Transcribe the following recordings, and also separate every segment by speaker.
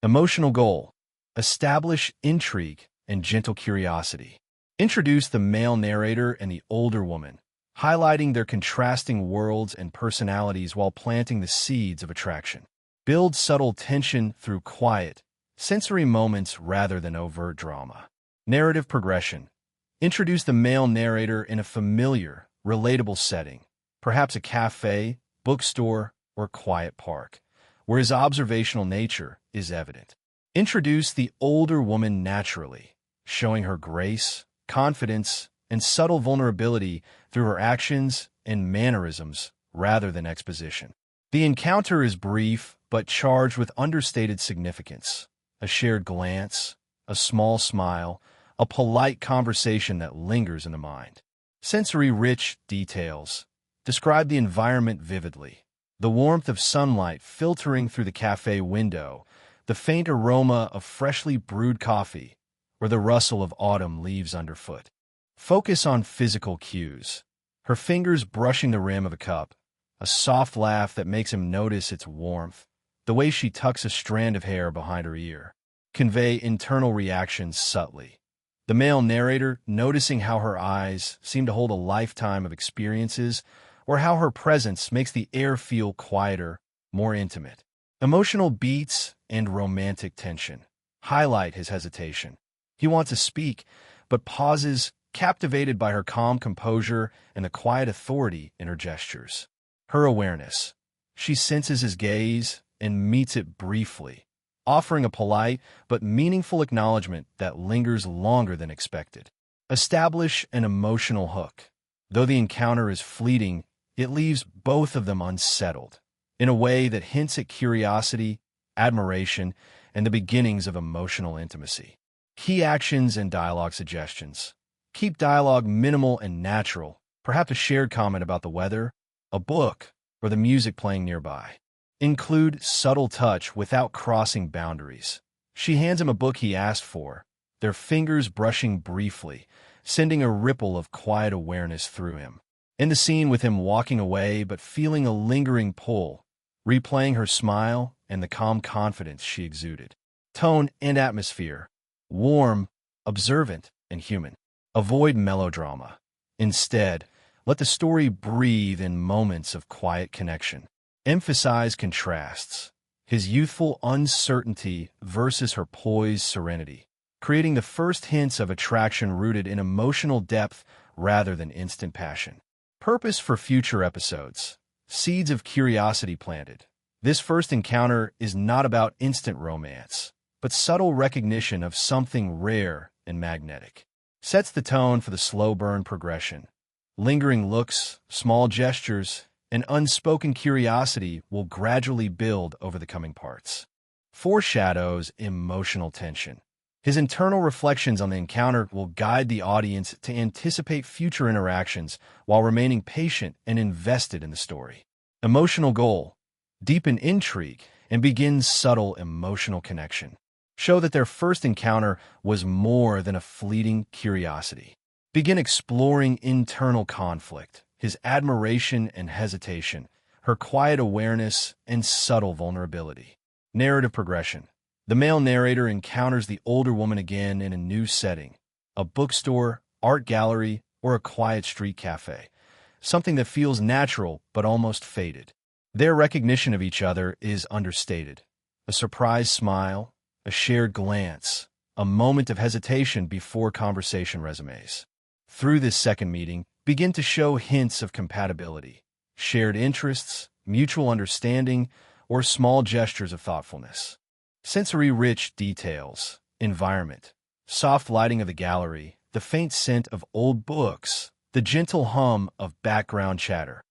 Speaker 1: Emotional goal: establish intrigue and gentle curiosity. Introduce the male narrator and the older woman, highlighting their contrasting worlds and personalities while planting the seeds of attraction. Build subtle tension through quiet, sensory moments rather than overt drama. Narrative progression: introduce the male narrator in a familiar, relatable setting, perhaps a cafe, bookstore, or quiet park, where his observational nature is evident. Introduce the older woman naturally, showing her grace, confidence, and subtle vulnerability through her actions and mannerisms rather than exposition. The encounter is brief but charged with understated significance: a shared glance, a small smile, a polite conversation that lingers in the mind. Sensory-rich details: describe the environment vividly. The warmth of sunlight filtering through the cafe window, the faint aroma of freshly brewed coffee, or the rustle of autumn leaves underfoot. Focus on physical cues: her fingers brushing the rim of a cup, a soft laugh that makes him notice its warmth, the way she tucks a strand of hair behind her ear. Convey internal reactions subtly: the male narrator noticing how her eyes seem to hold a lifetime of experiences, or how her presence makes the air feel quieter, more intimate. Emotional beats and romantic tension: highlight his hesitation. He wants to speak, but pauses, captivated by her calm composure and the quiet authority in her gestures. Her awareness: she senses his gaze and meets it briefly, offering a polite but meaningful acknowledgement that lingers longer than expected. Establish an emotional hook: though the encounter is fleeting, it leaves both of them unsettled, in a way that hints at curiosity, admiration, and the beginnings of emotional intimacy. Key actions and dialogue suggestions: keep dialogue minimal and natural, perhaps a shared comment about the weather, a book, or the music playing nearby. Include subtle touch without crossing boundaries. She hands him a book he asked for, their fingers brushing briefly, sending a ripple of quiet awareness through him. In the scene with him walking away but feeling a lingering pull, replaying her smile and the calm confidence she exuded. Tone and atmosphere: warm, observant, and human. Avoid melodrama. Instead, let the story breathe in moments of quiet connection. Emphasize contrasts: his youthful uncertainty versus her poised serenity, creating the first hints of attraction rooted in emotional depth rather than instant passion. Purpose for future episodes: seeds of curiosity planted. This first encounter is not about instant romance, but subtle recognition of something rare and magnetic. Sets the tone for the slow burn progression. Lingering looks, small gestures, and unspoken curiosity will gradually build over the coming parts. Foreshadows emotional tension. His internal reflections on the encounter will guide the audience to anticipate future interactions while remaining patient and invested in the story. Emotional goal: deepen intrigue and begin subtle emotional connection. Show that their first encounter was more than a fleeting curiosity. Begin exploring internal conflict, his admiration and hesitation, her quiet awareness and subtle vulnerability. Narrative progression: the male narrator encounters the older woman again in a new setting, a bookstore, art gallery, or a quiet street cafe, something that feels natural but almost faded. Their recognition of each other is understated. A surprised smile, a shared glance, a moment of hesitation before conversation resumes. Through this second meeting, begin to show hints of compatibility, shared interests, mutual understanding, or small gestures of thoughtfulness. Sensory-rich details: environment, soft lighting of the gallery, the faint scent of old books, the gentle hum of background chatter,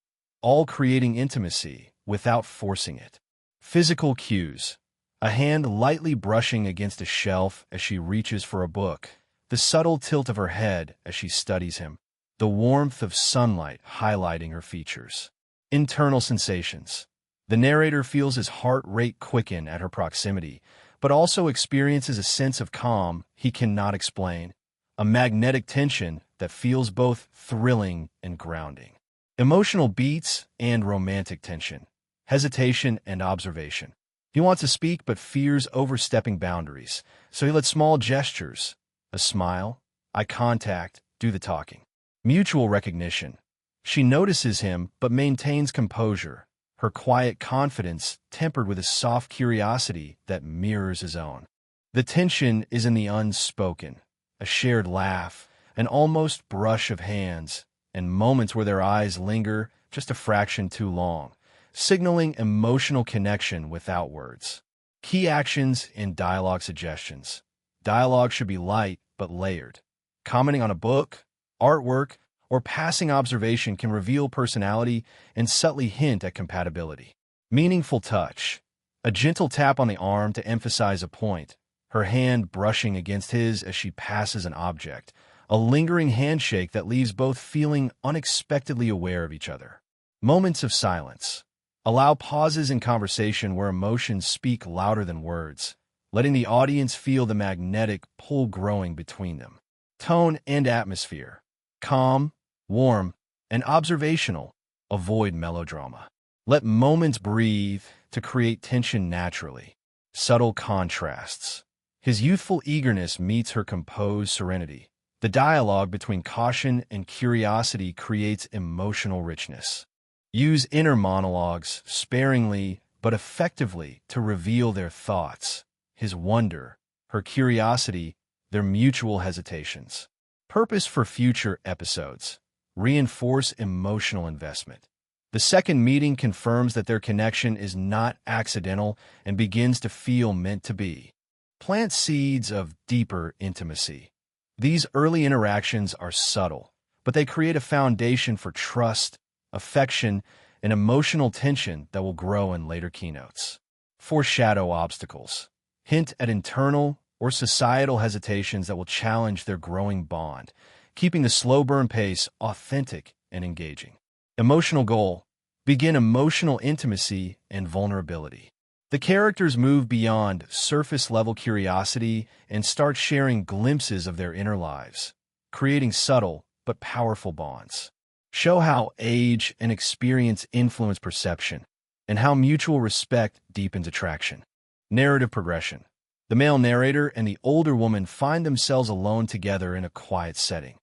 Speaker 1: all creating intimacy without forcing it. Physical cues: a hand lightly brushing against a shelf as she reaches for a book, the subtle tilt of her head as she studies him, the warmth of sunlight highlighting her features. Internal sensations: the narrator feels his heart rate quicken at her proximity, but also experiences a sense of calm he cannot explain, a magnetic tension that feels both thrilling and grounding. Emotional beats and romantic tension: hesitation and observation. He wants to speak but fears overstepping boundaries, so he lets small gestures, a smile, eye contact, do the talking. Mutual recognition. She notices him but maintains composure, her quiet confidence tempered with a soft curiosity that mirrors his own. The tension is in the unspoken, a shared laugh, an almost brush of hands, and moments where their eyes linger just a fraction too long, signaling emotional connection without words. Key actions in dialogue suggestions. Dialogue should be light but layered. Commenting on a book, artwork, or passing observation can reveal personality and subtly hint at compatibility. Meaningful touch. A gentle tap on the arm to emphasize a point, her hand brushing against his as she passes an object. A lingering handshake that leaves both feeling unexpectedly aware of each other. Moments of silence. Allow pauses in conversation where emotions speak louder than words, letting the audience feel the magnetic pull growing between them. Tone and atmosphere. Calm, warm, and observational. Avoid melodrama. Let moments breathe to create tension naturally. Subtle contrasts. His youthful eagerness meets her composed serenity. The dialogue between caution and curiosity creates emotional richness. Use inner monologues sparingly but effectively to reveal their thoughts, his wonder, her curiosity, their mutual hesitations. Purpose for future episodes. Reinforce emotional investment. The second meeting confirms that their connection is not accidental and begins to feel meant to be. Plant seeds of deeper intimacy. These early interactions are subtle, but they create a foundation for trust, affection, and emotional tension that will grow in later keynotes. Foreshadow obstacles. Hint at internal or societal hesitations that will challenge their growing bond, keeping the slow burn pace authentic and engaging. Emotional goal. Begin emotional intimacy and vulnerability. The characters move beyond surface-level curiosity and start sharing glimpses of their inner lives, creating subtle but powerful bonds. Show how age and experience influence perception, and how mutual respect deepens attraction. Narrative progression. The male narrator and the older woman find themselves alone together in a quiet setting.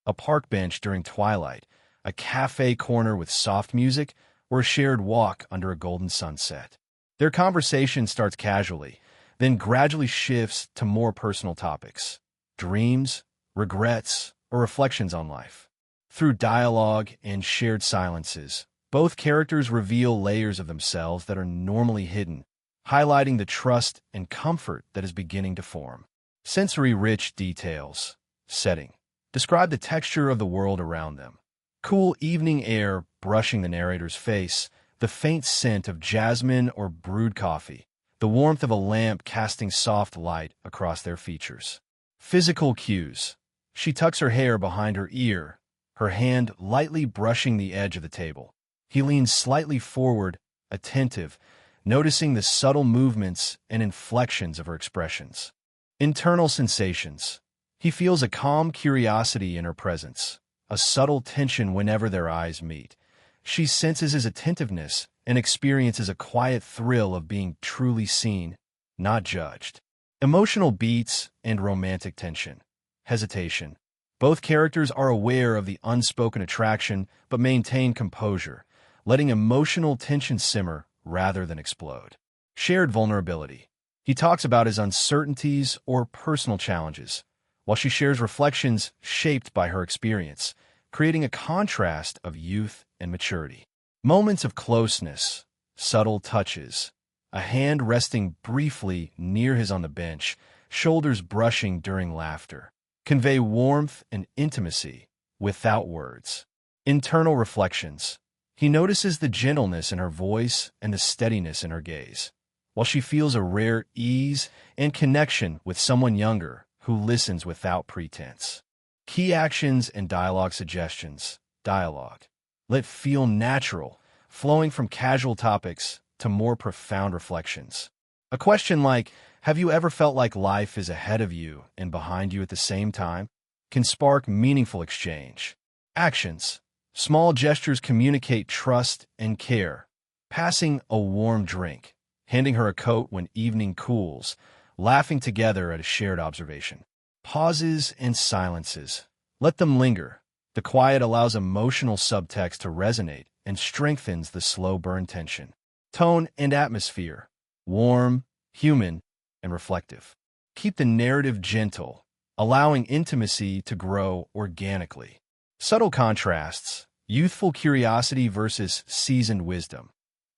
Speaker 1: A park bench during twilight, a cafe corner with soft music, or a shared walk under a golden sunset. Their conversation starts casually, then gradually shifts to more personal topics, dreams, regrets, or reflections on life. Through dialogue and shared silences, both characters reveal layers of themselves that are normally hidden, highlighting the trust and comfort that is beginning to form. Sensory-rich details. Setting. Describe the texture of the world around them. Cool evening air brushing the narrator's face, the faint scent of jasmine or brewed coffee, the warmth of a lamp casting soft light across their features. Physical cues. She tucks her hair behind her ear, her hand lightly brushing the edge of the table. He leans slightly forward, attentive, noticing the subtle movements and inflections of her expressions. Internal sensations. He feels a calm curiosity in her presence, a subtle tension whenever their eyes meet. She senses his attentiveness and experiences a quiet thrill of being truly seen, not judged. Emotional beats and romantic tension. Hesitation. Both characters are aware of the unspoken attraction but maintain composure, letting emotional tension simmer rather than explode. Shared vulnerability. He talks about his uncertainties or personal challenges, while she shares reflections shaped by her experience, creating a contrast of youth and maturity. Moments of closeness, subtle touches, a hand resting briefly near his on the bench, shoulders brushing during laughter, convey warmth and intimacy without words. Internal reflections. He notices the gentleness in her voice and the steadiness in her gaze, while she feels a rare ease and connection with someone younger who listens without pretense. Key actions and dialogue suggestions. Dialogue. Let feel natural, flowing from casual topics to more profound reflections. A question like, have you ever felt like life is ahead of you and behind you at the same time, can spark meaningful exchange. Actions. Small gestures communicate trust and care. Passing a warm drink, handing her a coat when evening cools, laughing together at a shared observation. Pauses and silences. Let them linger. The quiet allows emotional subtext to resonate and strengthens the slow burn tension. Tone and atmosphere. Warm, human, and reflective. Keep the narrative gentle, allowing intimacy to grow organically. Subtle contrasts. Youthful curiosity versus seasoned wisdom.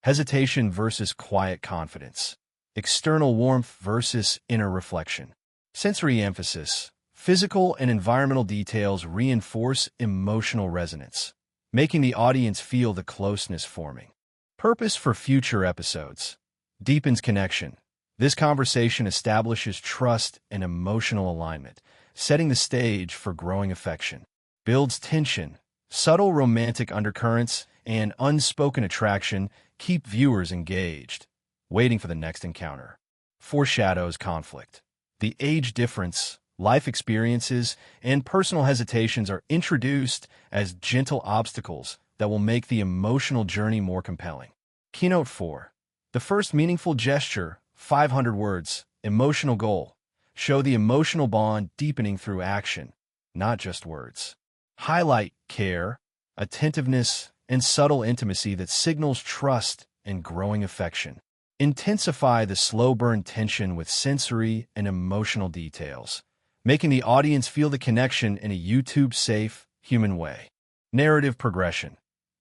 Speaker 1: Hesitation versus quiet confidence. External warmth versus inner reflection. Sensory emphasis. Physical and environmental details reinforce emotional resonance, making the audience feel the closeness forming. Purpose for future episodes. Deepens connection. This conversation establishes trust and emotional alignment, setting the stage for growing affection. Builds tension. Subtle romantic undercurrents and unspoken attraction keep viewers engaged, waiting for the next encounter. Foreshadows conflict. The age difference, life experiences, and personal hesitations are introduced as gentle obstacles that will make the emotional journey more compelling. Keynote 4. The first meaningful gesture, 500 words, emotional goal. Show the emotional bond deepening through action, not just words. Highlight care, attentiveness, and subtle intimacy that signals trust and growing affection. Intensify the slow burn tension with sensory and emotional details, making the audience feel the connection in a YouTube-safe, human way. Narrative progression.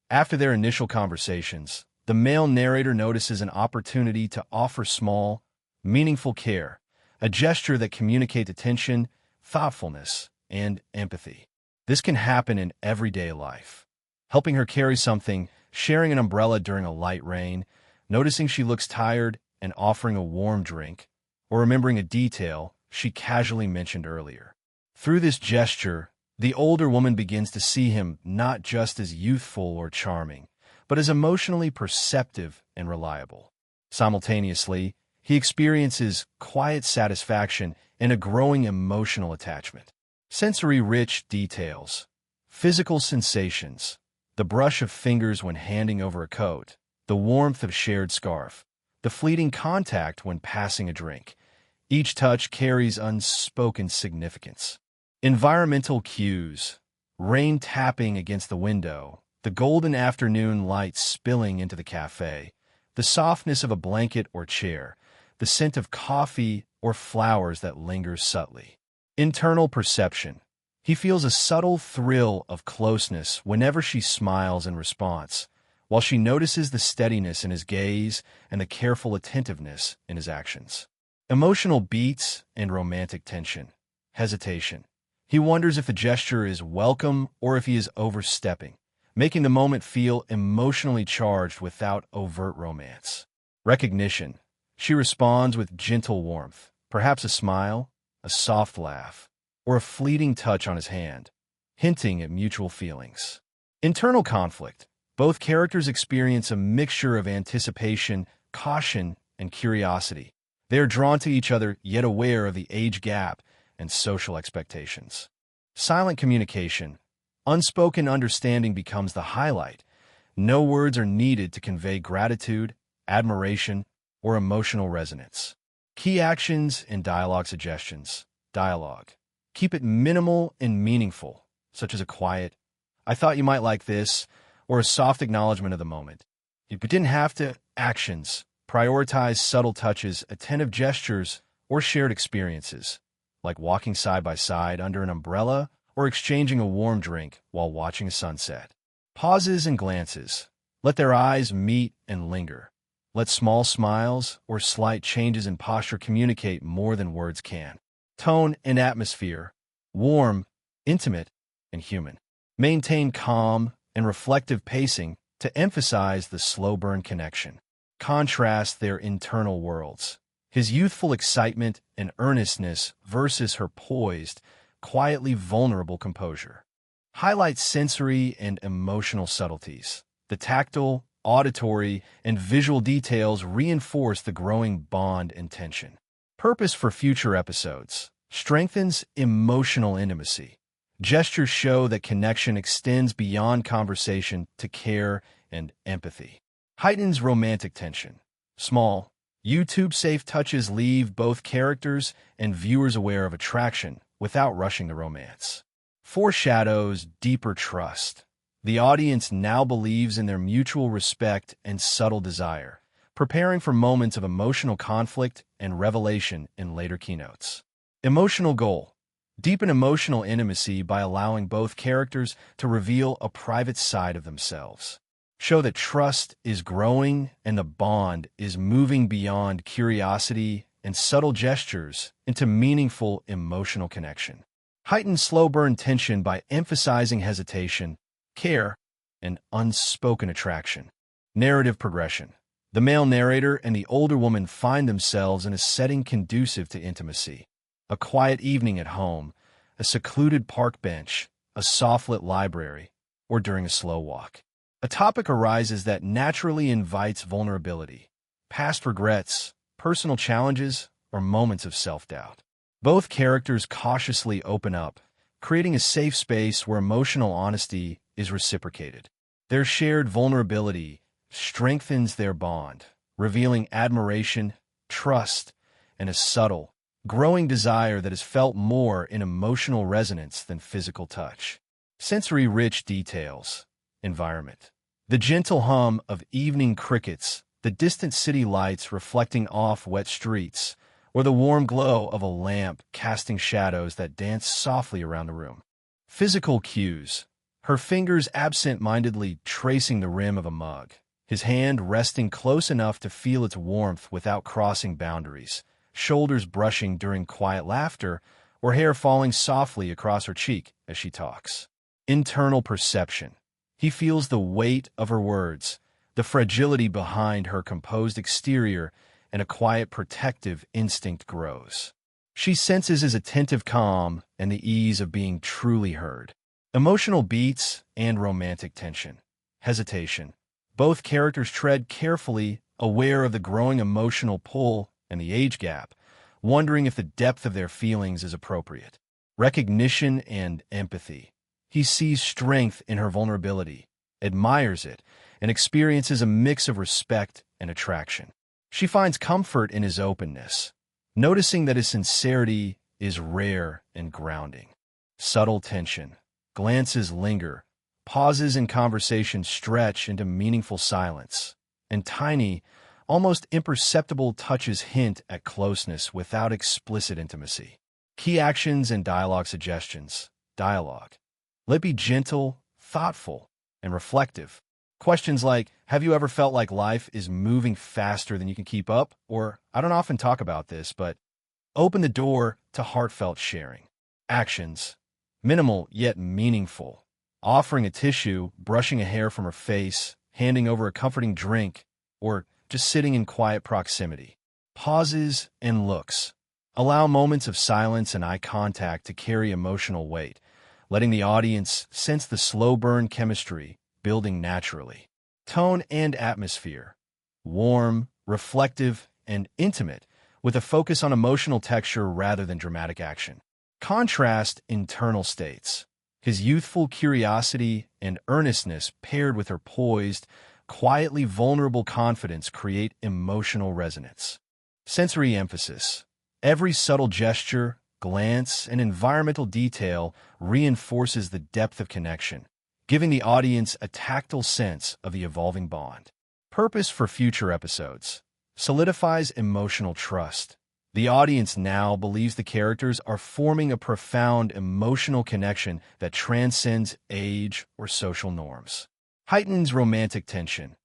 Speaker 1: After their initial conversations, the male narrator notices an opportunity to offer small, meaningful care, a gesture that communicates attention, thoughtfulness, and empathy. This can happen in everyday life. Helping her carry something, sharing an umbrella during a light rain, noticing she looks tired and offering a warm drink, or remembering a detail she casually mentioned earlier. Through this gesture, the older woman begins to see him not just as youthful or charming, but as emotionally perceptive and reliable. Simultaneously, he experiences quiet satisfaction and a growing emotional attachment. Sensory-rich details. Physical sensations. The brush of fingers when handing over a coat, the warmth of shared scarf, the fleeting contact when passing a drink. Each touch carries unspoken significance. Environmental cues. Rain tapping against the window, the golden afternoon light spilling into the cafe, the softness of a blanket or chair, the scent of coffee or flowers that lingers subtly. Internal perception. He feels a subtle thrill of closeness whenever she smiles in response, while she notices the steadiness in his gaze and the careful attentiveness in his actions. Emotional beats and romantic tension. Hesitation. He wonders if the gesture is welcome or if he is overstepping, making the moment feel emotionally charged without overt romance. Recognition. She responds with gentle warmth, perhaps a smile, a soft laugh, or a fleeting touch on his hand, hinting at mutual feelings. Internal conflict. Both characters experience a mixture of anticipation, caution, and curiosity. They are drawn to each other, yet aware of the age gap and social expectations. Silent communication. Unspoken understanding becomes the highlight. No words are needed to convey gratitude, admiration, or emotional resonance. Key actions and dialogue suggestions. Dialogue. Keep it minimal and meaningful, such as a quiet, "I thought you might like this," or a soft acknowledgement of the moment. You didn't have to. Actions. Prioritize subtle touches, attentive gestures, or shared experiences, like walking side by side under an umbrella or exchanging a warm drink while watching a sunset. Pauses and glances. Let their eyes meet and linger. Let small smiles or slight changes in posture communicate more than words can. Tone and atmosphere. Warm, intimate, and human. Maintain calm and reflective pacing to emphasize the slow burn connection. Contrast their internal worlds. His youthful excitement and earnestness versus her poised, quietly vulnerable composure. Highlight sensory and emotional subtleties. The tactile, auditory, and visual details reinforce the growing bond and tension. Purpose for future episodes. Strengthens emotional intimacy. Gestures show that connection extends beyond conversation to care and empathy. Heightens romantic tension. Small, YouTube-safe touches leave both characters and viewers aware of attraction without rushing the romance. Foreshadows deeper trust. The audience now believes in their mutual respect and subtle desire, preparing for moments of emotional conflict and revelation in later keynotes. Emotional goal. Deepen emotional intimacy by allowing both characters to reveal a private side of themselves. Show that trust is growing and the bond is moving beyond curiosity and subtle gestures into meaningful emotional connection. Heighten slow-burn tension by emphasizing hesitation, care, and unspoken attraction. Narrative progression. The male narrator and the older woman find themselves in a setting conducive to intimacy. A quiet evening at home, a secluded park bench, a soft-lit library, or during a slow walk. A topic arises that naturally invites vulnerability, past regrets, personal challenges, or moments of self-doubt. Both characters cautiously open up, creating a safe space where emotional honesty is reciprocated. Their shared vulnerability strengthens their bond, revealing admiration, trust, and a subtle, growing desire that is felt more in emotional resonance than physical touch. Sensory-rich details. Environment. The gentle hum of evening crickets, the distant city lights reflecting off wet streets, or the warm glow of a lamp casting shadows that dance softly around the room. Physical cues. Her fingers absent-mindedly tracing the rim of a mug, his hand resting close enough to feel its warmth without crossing boundaries, shoulders brushing during quiet laughter, or hair falling softly across her cheek as she talks. Internal perception. He feels the weight of her words, the fragility behind her composed exterior, and a quiet protective instinct grows. She senses his attentive calm and the ease of being truly heard. Emotional beats and romantic tension. Hesitation. Both characters tread carefully, aware of the growing emotional pull and the age gap, wondering if the depth of their feelings is appropriate. Recognition and empathy. He sees strength in her vulnerability, admires it, and experiences a mix of respect and attraction. She finds comfort in his openness, noticing that his sincerity is rare and grounding. Subtle tension. Glances linger, pauses in conversation stretch into meaningful silence, and tiny, almost imperceptible touches hint at closeness without explicit intimacy. Key actions and dialogue suggestions. Dialogue. Let it be gentle, thoughtful, and reflective. Questions like, have you ever felt like life is moving faster than you can keep up? Or, I don't often talk about this, but open the door to heartfelt sharing. Actions. Minimal yet meaningful. Offering a tissue, brushing a hair from her face, handing over a comforting drink, or just sitting in quiet proximity. Pauses and looks. Allow moments of silence and eye contact to carry emotional weight, letting the audience sense the slow-burn chemistry building naturally. Tone and atmosphere. Warm, reflective, and intimate, with a focus on emotional texture rather than dramatic action. Contrast internal states. His youthful curiosity and earnestness paired with her poised, quietly vulnerable confidence create emotional resonance. Sensory emphasis. Every subtle gesture, glance, and environmental detail reinforces the depth of connection, giving the audience a tactile sense of the evolving bond. Purpose for future episodes. Solidifies emotional trust. The audience now believes the characters are forming a profound emotional connection that transcends age or social norms. Heightens romantic tension.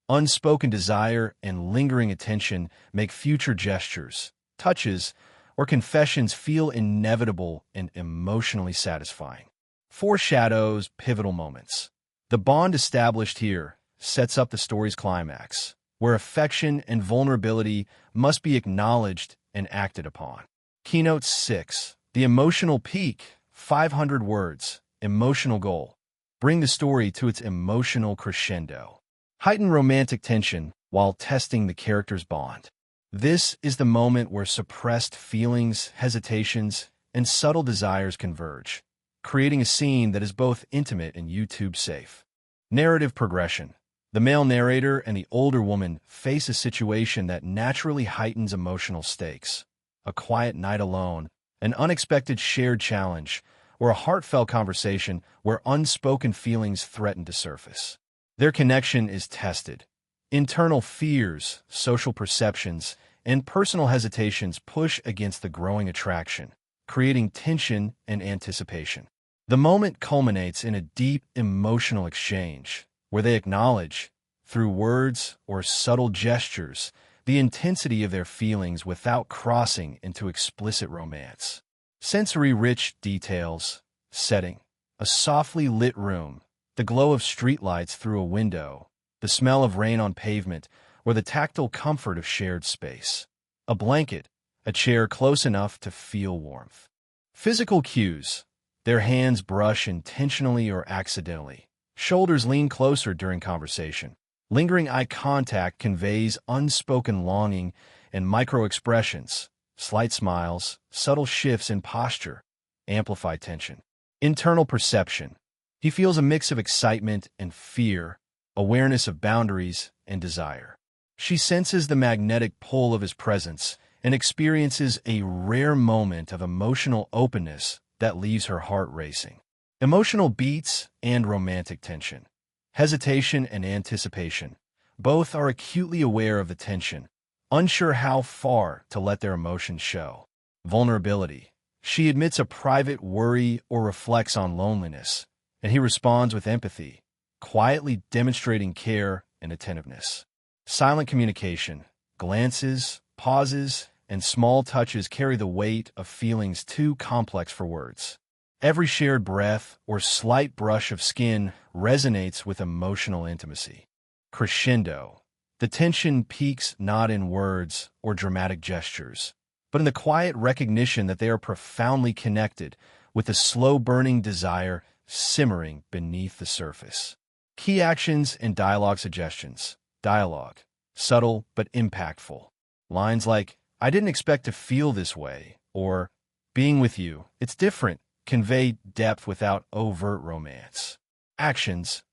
Speaker 1: Unspoken desire and lingering attention make future gestures, touches, or confessions feel inevitable and emotionally satisfying. Foreshadows pivotal moments. The bond established here sets up the story's climax, where affection and vulnerability must be acknowledged and acted upon. Keynote 6. The emotional peak. 500 words. Emotional goal. Bring the story to its emotional crescendo. Heighten romantic tension while testing the character's bond. This is the moment where suppressed feelings, hesitations, and subtle desires converge, creating a scene that is both intimate and YouTube-safe. Narrative progression. The male narrator and the older woman face a situation that naturally heightens emotional stakes. A quiet night alone, an unexpected shared challenge, or a heartfelt conversation where unspoken feelings threaten to surface. Their connection is tested. Internal fears, social perceptions, and personal hesitations push against the growing attraction, creating tension and anticipation. The moment culminates in a deep emotional exchange, where they acknowledge, through words or subtle gestures, the intensity of their feelings without crossing into explicit romance. Sensory-rich details, setting, a softly lit room, the glow of streetlights through a window, the smell of rain on pavement, or the tactile comfort of shared space. A blanket, a chair close enough to feel warmth. Physical cues, their hands brush intentionally or accidentally. Shoulders lean closer during conversation. Lingering eye contact conveys unspoken longing, and micro-expressions, slight smiles, subtle shifts in posture, amplify tension. Internal perception. He feels a mix of excitement and fear, awareness of boundaries and desire. She senses the magnetic pull of his presence and experiences a rare moment of emotional openness that leaves her heart racing. Emotional beats and romantic tension. Hesitation and anticipation. Both are acutely aware of the tension, unsure how far to let their emotions show. Vulnerability. She admits a private worry or reflects on loneliness, and he responds with empathy, quietly demonstrating care and attentiveness. Silent communication. Glances, pauses, and small touches carry the weight of feelings too complex for words. Every shared breath or slight brush of skin resonates with emotional intimacy. Crescendo. The tension peaks not in words or dramatic gestures, but in the quiet recognition that they are profoundly connected, with a slow-burning desire simmering beneath the surface. Key actions and dialogue suggestions. Dialogue. Subtle but impactful. Lines like, "I didn't expect to feel this way," or "Being with you, it's different," convey depth without overt romance. Actions.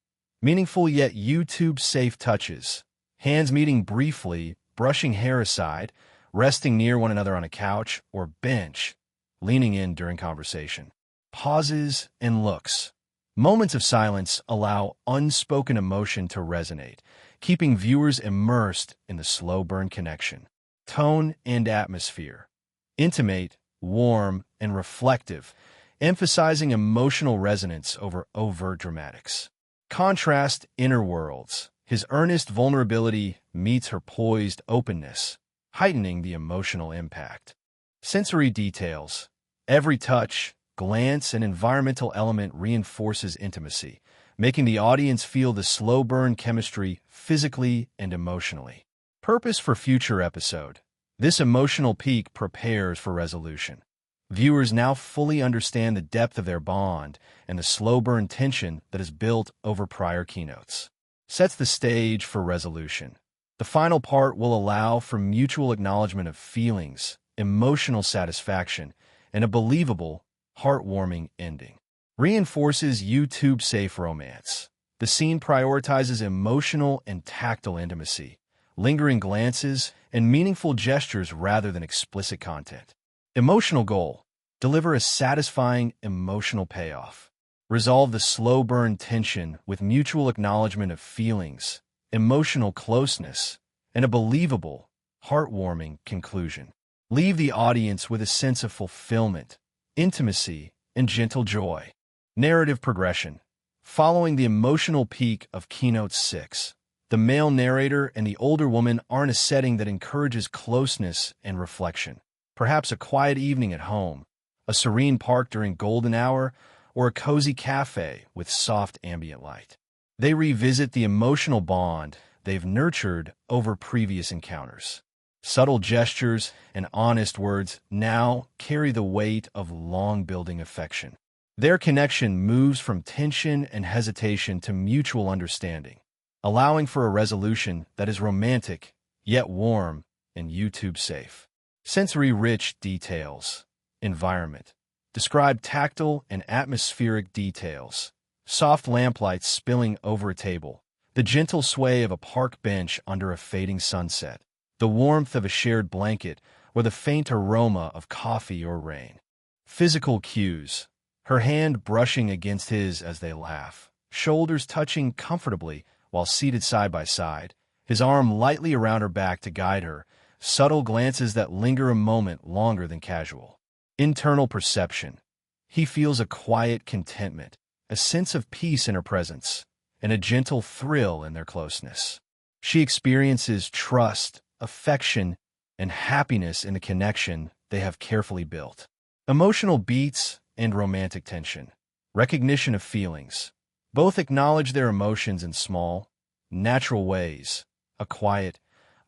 Speaker 1: Meaningful yet YouTube-safe touches. Hands meeting briefly, brushing hair aside, resting near one another on a couch or bench, leaning in during conversation. Pauses and looks. Moments of silence allow unspoken emotion to resonate, keeping viewers immersed in the slow-burn connection. Tone and atmosphere. Intimate, warm, and reflective, emphasizing emotional resonance over overt dramatics. Contrast inner worlds. His earnest vulnerability meets her poised openness, heightening the emotional impact. Sensory details. Every touch, glance, and environmental element reinforces intimacy, making the audience feel the slow-burn chemistry physically and emotionally. Purpose for future episode. This emotional peak prepares for resolution. Viewers now fully understand the depth of their bond and the slow-burn tension that is built over prior keynotes. Sets the stage for resolution. The final part will allow for mutual acknowledgement of feelings, emotional satisfaction, and a believable, heartwarming ending. Reinforces YouTube-safe romance. The scene prioritizes emotional and tactile intimacy, lingering glances, and meaningful gestures rather than explicit content. Emotional goal. Deliver a satisfying emotional payoff. Resolve the slow burn tension with mutual acknowledgement of feelings, emotional closeness, and a believable, heartwarming conclusion. Leave the audience with a sense of fulfillment, intimacy, and gentle joy. Narrative progression. Following the emotional peak of Keynote 6, the male narrator and the older woman are in a setting that encourages closeness and reflection. Perhaps a quiet evening at home, a serene park during golden hour, or a cozy cafe with soft ambient light. They revisit the emotional bond they've nurtured over previous encounters. Subtle gestures and honest words now carry the weight of long-building affection. Their connection moves from tension and hesitation to mutual understanding, allowing for a resolution that is romantic, yet warm and YouTube-safe. Sensory-rich details. Environment. Describe tactile and atmospheric details. Soft lamplight spilling over a table, The gentle sway of a park bench under a fading sunset, the warmth of a shared blanket, or the faint aroma of coffee or rain. Physical cues, her hand brushing against his as they laugh, shoulders touching comfortably while seated side by side, his arm lightly around her back to guide her, subtle glances that linger a moment longer than casual. Internal perception. He feels a quiet contentment, a sense of peace in her presence, and a gentle thrill in their closeness. She experiences trust, affection, and happiness in the connection they have carefully built. Emotional beats and romantic tension. Recognition of feelings. Both acknowledge their emotions in small, natural ways. A quiet,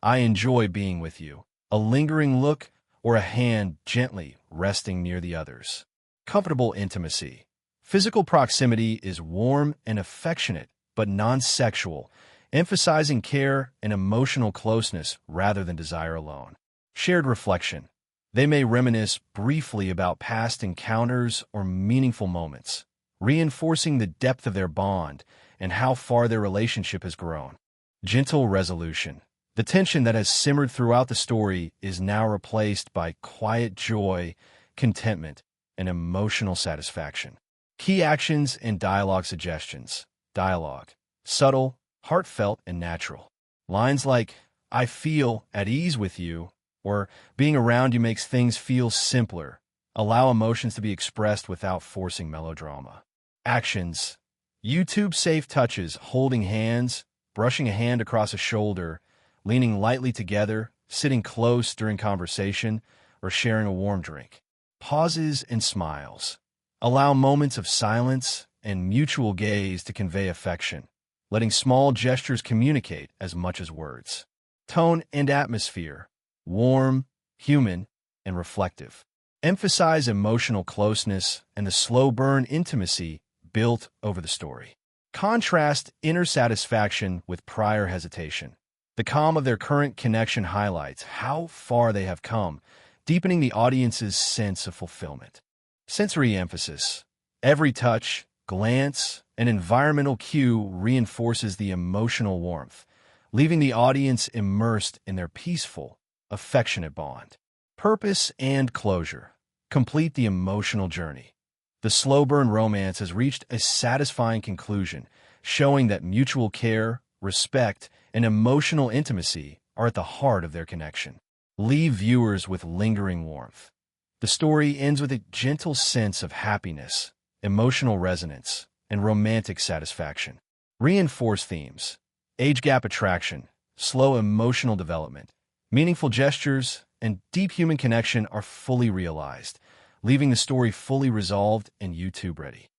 Speaker 1: "I enjoy being with you," a lingering look, or a hand gently resting near the other's. Comfortable intimacy. Physical proximity is warm and affectionate, but non-sexual, emphasizing care and emotional closeness rather than desire alone. Shared reflection. They may reminisce briefly about past encounters or meaningful moments, reinforcing the depth of their bond and how far their relationship has grown. Gentle resolution. The tension that has simmered throughout the story is now replaced by quiet joy, contentment, and emotional satisfaction. Key actions and dialogue suggestions. Dialogue. Subtle, heartfelt, and natural. Lines like, "I feel at ease with you," or "being around you makes things feel simpler," allow emotions to be expressed without forcing melodrama. Actions. YouTube-safe touches, holding hands, brushing a hand across a shoulder, leaning lightly together, sitting close during conversation, or sharing a warm drink. Pauses and smiles. Allow moments of silence and mutual gaze to convey affection, letting small gestures communicate as much as words. Tone and atmosphere. Warm, human, and reflective. Emphasize emotional closeness and the slow burn intimacy built over the story. Contrast inner satisfaction with prior hesitation. The calm of their current connection highlights how far they have come, deepening the audience's sense of fulfillment. Sensory emphasis. Every touch, glance, and environmental cue reinforces the emotional warmth, leaving the audience immersed in their peaceful, affectionate bond. Purpose and closure. Complete the emotional journey. The slow burn romance has reached a satisfying conclusion, showing that mutual care, respect, and emotional intimacy are at the heart of their connection. Leave viewers with lingering warmth. The story ends with a gentle sense of happiness, emotional resonance, and romantic satisfaction. Reinforce themes. Age gap attraction, slow emotional development, meaningful gestures, and deep human connection are fully realized, leaving the story fully resolved and YouTube ready.